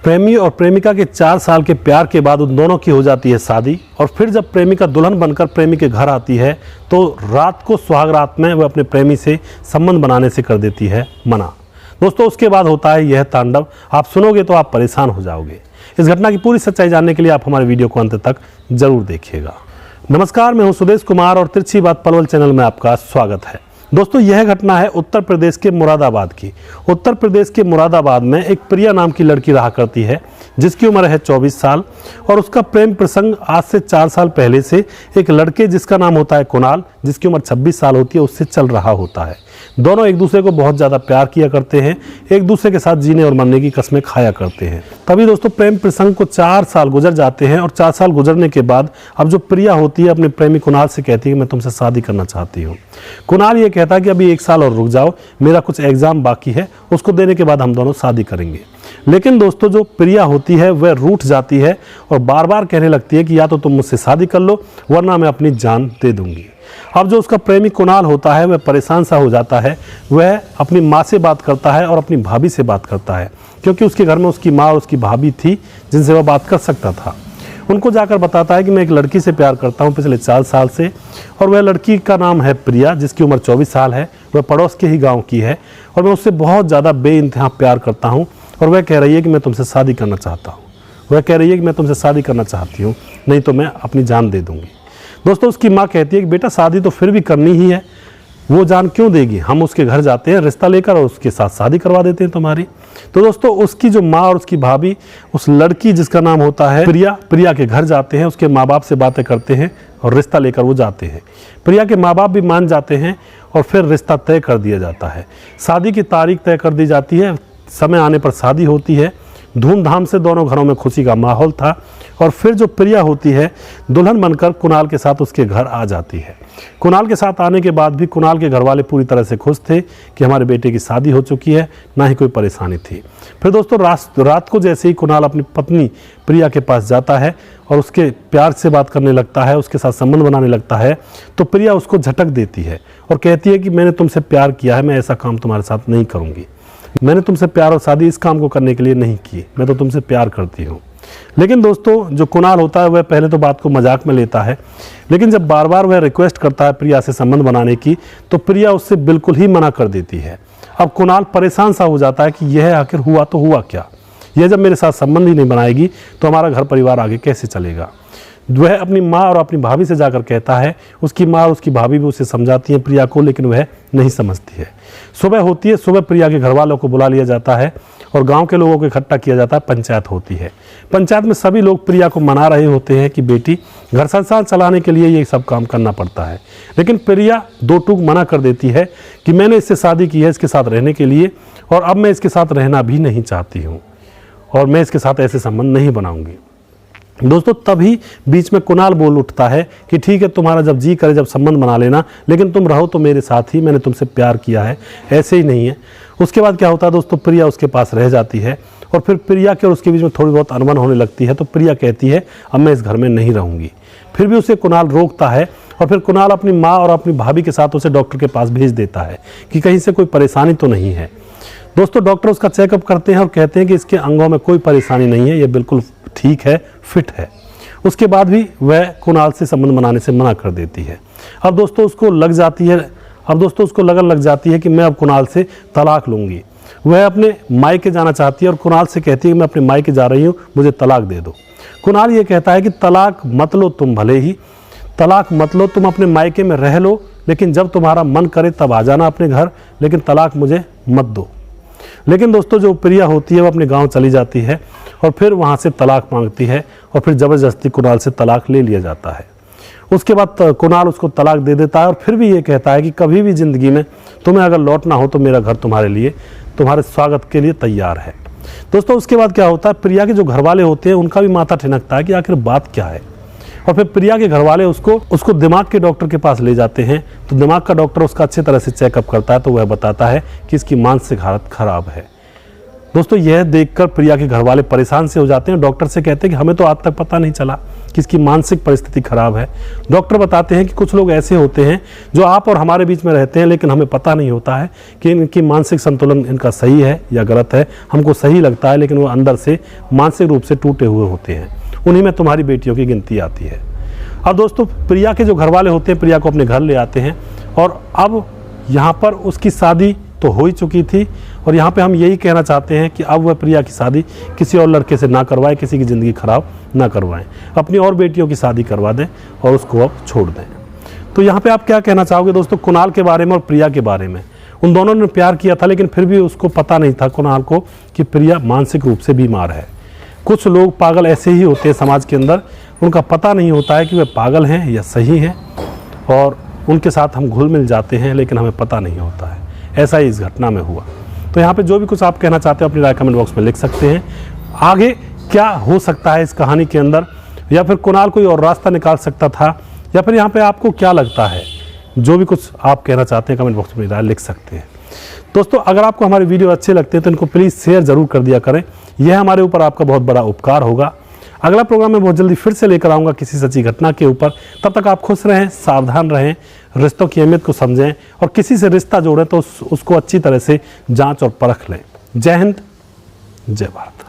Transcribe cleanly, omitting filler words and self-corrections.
प्रेमी और प्रेमिका के 4 साल के प्यार के बाद उन दोनों की हो जाती है शादी। और फिर जब प्रेमिका दुल्हन बनकर प्रेमी के घर आती है तो रात को सुहाग रात में वह अपने प्रेमी से संबंध बनाने से कर देती है मना। दोस्तों उसके बाद होता है यह तांडव। आप सुनोगे तो आप परेशान हो जाओगे। इस घटना की पूरी सच्चाई जानने के लिए आप हमारे वीडियो को अंत तक जरूर देखिएगा। नमस्कार, मैं हूं सुदेश कुमार और तिरछी बात पलवल चैनल में आपका स्वागत है। दोस्तों यह घटना है उत्तर प्रदेश के मुरादाबाद की। उत्तर प्रदेश के मुरादाबाद में एक प्रिया नाम की लड़की रहा करती है जिसकी उम्र है 24 साल और उसका प्रेम प्रसंग आज से 4 साल पहले से एक लड़के जिसका नाम होता है कुणाल, जिसकी उम्र 26 साल होती है, उससे चल रहा होता है। दोनों एक दूसरे को बहुत ज़्यादा प्यार किया करते हैं, एक दूसरे के साथ जीने और मरने की कस्में खाया करते हैं। तभी दोस्तों प्रेम प्रसंग को 4 साल गुजर जाते हैं और 4 साल गुजरने के बाद अब जो प्रिया होती है अपने प्रेमी कुणाल से कहती है कि मैं तुमसे शादी करना चाहती हूँ। कुणाल ये कहता है कि अभी 1 साल और रुक जाओ, मेरा कुछ एग्जाम बाकी है, उसको देने के बाद हम दोनों शादी करेंगे। लेकिन दोस्तों जो प्रिया होती है वह रूठ जाती है और बार बार कहने लगती है कि या तो तुम मुझसे शादी कर लो वरना मैं अपनी जान दे दूंगी। अब जो उसका प्रेमी कुणाल होता है वह परेशान सा हो जाता है। वह अपनी माँ से बात करता है और अपनी भाभी से बात करता है, क्योंकि उसके घर में उसकी माँ और उसकी भाभी थी जिनसे वह बात कर सकता था। उनको जाकर बताता है कि मैं एक लड़की से प्यार करता हूँ पिछले 4 साल से, और वह लड़की का नाम है प्रिया जिसकी उम्र 24 साल है। वह पड़ोस के ही गाँव की है और मैं उससे बहुत ज़्यादा बेइंतहा प्यार करता हूँ और वह कह रही है कि मैं तुमसे शादी करना चाहता हूँ। वह कह रही है कि मैं तुमसे शादी करना चाहती हूँ, नहीं तो मैं अपनी जान दे दूँगी। दोस्तों उसकी माँ कहती है कि बेटा शादी तो फिर भी करनी ही है, वो जान क्यों देगी, हम उसके घर जाते हैं रिश्ता लेकर और उसके साथ शादी करवा देते हैं तुम्हारी। तो दोस्तों उसकी जो माँ और उसकी भाभी उस लड़की जिसका नाम होता है प्रिया के घर जाते हैं, उसके माँ बाप से बातें करते हैं और रिश्ता लेकर वो जाते हैं। प्रिया के माँ बाप भी मान जाते हैं और फिर रिश्ता तय कर दिया जाता है। शादी की तारीख तय कर दी जाती है, समय आने पर शादी होती है। धूमधाम से दोनों घरों में खुशी का माहौल था और फिर जो प्रिया होती है दुल्हन बनकर कुणाल के साथ उसके घर आ जाती है। कुणाल के साथ आने के बाद भी कुणाल के घर वाले पूरी तरह से खुश थे कि हमारे बेटे की शादी हो चुकी है, ना ही कोई परेशानी थी। फिर दोस्तों रात को जैसे ही कुणाल अपनी पत्नी प्रिया के पास जाता है और उसके प्यार से बात करने लगता है, उसके साथ संबंध बनाने लगता है, तो प्रिया उसको झटक देती है और कहती है कि मैंने तुमसे प्यार किया है, मैं ऐसा काम तुम्हारे साथ नहीं करूँगी। मैंने तुमसे प्यार और शादी इस काम को करने के लिए नहीं की, मैं तो तुमसे प्यार करती हूँ। लेकिन दोस्तों जो कुणाल होता है वह पहले तो बात को मजाक में लेता है, लेकिन जब बार बार वह रिक्वेस्ट करता है प्रिया से संबंध बनाने की तो प्रिया उससे बिल्कुल ही मना कर देती है। अब कुणाल परेशान सा हो जाता है कि यह आखिर हुआ तो हुआ क्या, यह जब मेरे साथ संबंध ही नहीं बनाएगी तो हमारा घर परिवार आगे कैसे चलेगा। वह अपनी माँ और अपनी भाभी से जाकर कहता है, उसकी माँ और उसकी भाभी भी उसे समझाती हैं प्रिया को, लेकिन वह नहीं समझती है। सुबह होती है, सुबह प्रिया के घर वालों को बुला लिया जाता है और गांव के लोगों को इकट्ठा किया जाता है, पंचायत होती है। पंचायत में सभी लोग प्रिया को मना रहे होते हैं कि बेटी घर संसार चलाने के लिए ये सब काम करना पड़ता है, लेकिन प्रिया दो टूक मना कर देती है कि मैंने इससे शादी की है इसके साथ रहने के लिए और अब मैं इसके साथ रहना भी नहीं चाहती हूँ और मैं इसके साथ ऐसे संबंध नहीं बनाऊंगी। दोस्तों तभी बीच में कुणाल बोल उठता है कि ठीक है तुम्हारा जब जी करे जब संबंध बना लेना, लेकिन तुम रहो तो मेरे साथ ही, मैंने तुमसे प्यार किया है, ऐसे ही नहीं है। उसके बाद क्या होता है दोस्तों, प्रिया उसके पास रह जाती है और फिर प्रिया के और उसके बीच में थोड़ी बहुत अनबन होने लगती है। तो प्रिया कहती है अब मैं इस घर में नहीं रहूँगी। फिर भी उसे कुणाल रोकता है और फिर कुणाल अपनी माँ और अपनी भाभी के साथ उसे डॉक्टर के पास भेज देता है कि कहीं से कोई परेशानी तो नहीं है। दोस्तों डॉक्टर उसका चेकअप करते हैं और कहते हैं कि इसके अंगों में कोई परेशानी नहीं है, ये बिल्कुल ठीक है, फिट है। उसके बाद भी वह कुणाल से संबंध बनाने से मना कर देती है। अब दोस्तों उसको लगन लग जाती है कि मैं अब कुणाल से तलाक लूँगी। वह अपने मायके जाना चाहती है और कुणाल से कहती है कि मैं अपने मायके जा रही हूँ, मुझे तलाक दे दो। कुणाल ये कहता है कि तलाक मत लो तुम, भले ही तलाक मत लो, तुम अपने मायके में रह लो, लेकिन जब तुम्हारा मन करे तब आ जाना अपने घर, लेकिन तलाक मुझे मत दो। लेकिन दोस्तों जो प्रिया होती है वो अपने गांव चली जाती है और फिर वहां से तलाक मांगती है और फिर ज़बरदस्ती कुणाल से तलाक ले लिया जाता है। उसके बाद कुणाल उसको तलाक दे देता है और फिर भी ये कहता है कि कभी भी ज़िंदगी में तुम्हें अगर लौटना हो तो मेरा घर तुम्हारे लिए, तुम्हारे स्वागत के लिए तैयार है। दोस्तों उसके बाद क्या होता है, प्रिया के जो घर वाले होते हैं उनका भी माथा ठिनकता है कि आखिर बात क्या है। और फिर प्रिया के घर वाले उसको दिमाग के डॉक्टर के पास ले जाते हैं। तो दिमाग का डॉक्टर उसका अच्छी तरह से चेकअप करता है तो वह बताता है कि इसकी मानसिक हालत खराब है। दोस्तों यह देखकर प्रिया के घर वाले परेशान से हो जाते हैं। डॉक्टर से कहते हैं कि हमें तो आज तक पता नहीं चला कि इसकी मानसिक परिस्थिति खराब है। डॉक्टर बताते हैं कि कुछ लोग ऐसे होते हैं जो आप और हमारे बीच में रहते हैं, लेकिन हमें पता नहीं होता है कि इनकी मानसिक संतुलन इनका सही है या गलत है। हमको सही लगता है लेकिन वो अंदर से मानसिक रूप से टूटे हुए होते हैं। उन्हीं में तुम्हारी बेटियों की गिनती आती है। अब दोस्तों प्रिया के जो घर वाले होते हैं प्रिया को अपने घर ले आते हैं और अब यहाँ पर उसकी शादी तो हो ही चुकी थी और यहाँ पे हम यही कहना चाहते हैं कि अब वह प्रिया की शादी किसी और लड़के से ना करवाएं, किसी की ज़िंदगी ख़राब ना करवाएं, अपनी और बेटियों की शादी करवा दें और उसको अब छोड़ दें। तो यहाँ पे आप क्या कहना चाहोगे दोस्तों कुणाल के बारे में और प्रिया के बारे में? उन दोनों ने प्यार किया था लेकिन फिर भी उसको पता नहीं था कुणाल को कि प्रिया मानसिक रूप से बीमार है। कुछ लोग पागल ऐसे ही होते हैं समाज के अंदर, उनका पता नहीं होता है कि वे पागल हैं या सही हैं और उनके साथ हम घुल मिल जाते हैं लेकिन हमें पता नहीं होता है। ऐसा ही इस घटना में हुआ। तो यहाँ पे जो भी कुछ आप कहना चाहते हो अपनी राय कमेंट बॉक्स में लिख सकते हैं। आगे क्या हो सकता है इस कहानी के अंदर, या फिर कुणाल कोई और रास्ता निकाल सकता था, या फिर यहाँ पे आपको क्या लगता है? जो भी कुछ आप कहना चाहते हैं कमेंट बॉक्स में राय लिख सकते हैं। दोस्तों अगर आपको हमारे वीडियो अच्छे लगते हैं तो इनको प्लीज़ शेयर ज़रूर कर दिया करें, यह हमारे ऊपर आपका बहुत बड़ा उपकार होगा। अगला प्रोग्राम मैं बहुत जल्दी फिर से लेकर आऊँगा किसी सच्ची घटना के ऊपर। तब तक आप खुश रहें, सावधान रहें, रिश्तों की अहमियत को समझें और किसी से रिश्ता जोड़ें तो उसको अच्छी तरह से जांच और परख लें। जय हिंद, जय भारत।